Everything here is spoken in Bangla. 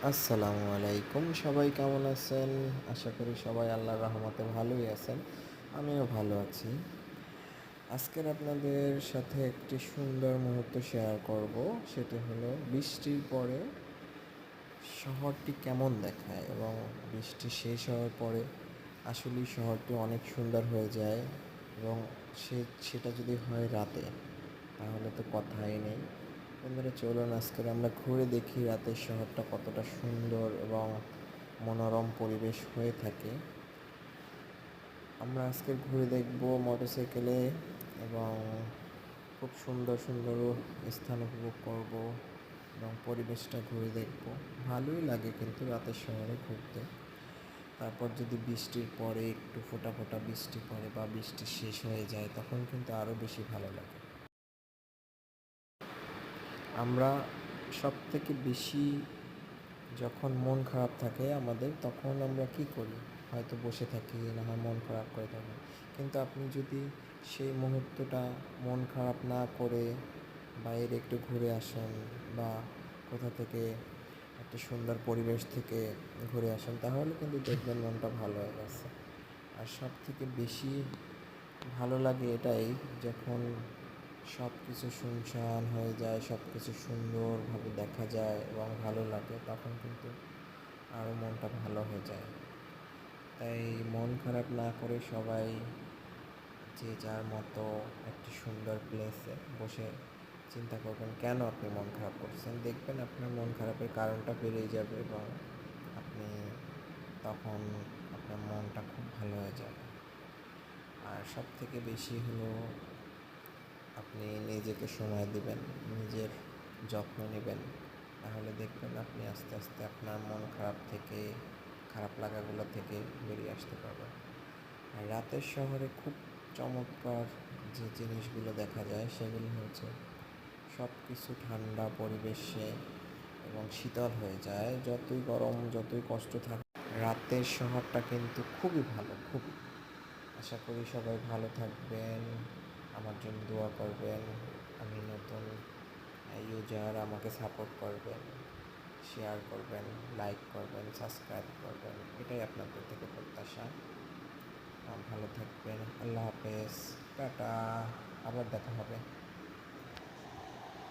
আসসালামু আলাইকুম, সবাই কেমন আছেন? আশা করি সবাই আল্লাহর রহমতে ভালোই আছেন। আমিও ভালো আছি। আজকের আপনাদের সাথে একটি সুন্দর মুহূর্ত শেয়ার করব। সেটি হলো বৃষ্টির পরে শহরটি কেমন দেখায় এবং বৃষ্টি শেষ হওয়ার পরে আসলেই শহরটি অনেক সুন্দর হয়ে যায় এবং সেটা যদি হয় রাতে, তাহলে তো কথাই নেই। বন্ধুরা, চলুন আজকে আমরা ঘুরে দেখি রাতের শহরটা কতটা সুন্দর এবং মনোরম পরিবেশ হয়ে থাকে। আমরা আজকে ঘুরে দেখব মোটরসাইকেলে এবং খুব সুন্দর সুন্দর স্থান উপভোগ করব এবং পরিবেশটা ঘুরে দেখব। ভালোই লাগে কিন্তু রাতের শহরে ঘুরতে। তারপর যদি বৃষ্টির পরে একটু ফোঁটা ফোঁটা বৃষ্টি পড়ে বা বৃষ্টি শেষ হয়ে যায়, তখন কিন্তু আরও বেশি ভালো লাগে। আমরা সবথেকে বেশি যখন মন খারাপ থাকে আমাদের, তখন আমরা কী করি? হয়তো বসে থাকি, না হয় মন খারাপ করে থাকি। কিন্তু আপনি যদি সেই মুহূর্তটা মন খারাপ না করে বাইরে একটু ঘুরে আসেন বা কোথা থেকে একটা সুন্দর পরিবেশ থেকে ঘুরে আসেন, তাহলে কিন্তু দেখবেন মনটা ভালো হয়ে গেছে। আর সবথেকে বেশি ভালো লাগে এটাই, যখন সব কিছু শুনশান হয়ে যায়, সব কিছু সুন্দরভাবে দেখা যায় এবং ভালো লাগে, তখন কিন্তু আরও মনটা ভালো হয়ে যায়। তাই মন খারাপ না করে সবাই যে যার মতো একটি সুন্দর প্লেসে বসে চিন্তা করবেন কেন আপনি মন খারাপ করছেন। দেখবেন আপনার মন খারাপের কারণটা বেড়েই যাবে এবং আপনি তখন আপনার মনটা খুব ভালো হয়ে যাবে। আর সব থেকে বেশি হলো আপনি নিজেকে সময় দিবেন, নিজের যত্ন নেবেন, তাহলে দেখবেন আপনি আস্তে আস্তে আপনার মন খারাপ থেকে, খারাপ লাগাগুলো থেকে বেরিয়ে আসতে পারবেন। আর রাতের শহরে খুব চমৎকার যে জিনিসগুলো দেখা যায় সেগুলো হচ্ছে সব কিছু ঠান্ডা পরিবেশে এবং শীতল হয়ে যায়। যতই গরম, যতই কষ্ট থাকে, রাতের শহরটা কিন্তু খুবই ভালো, খুবই। আশা করি সবাই ভালো থাকবেন, আমার জন্য দোয়া করবেন। আমি নতুন ইউজার, আমাকে সাপোর্ট করবেন, শেয়ার করবেন, লাইক করবেন, সাবস্ক্রাইব করবেন, এটাই আপনাদের থেকে প্রত্যাশা। ভালো থাকবেন। আল্লাহ হাফেজ, টাটা, আবার দেখা হবে।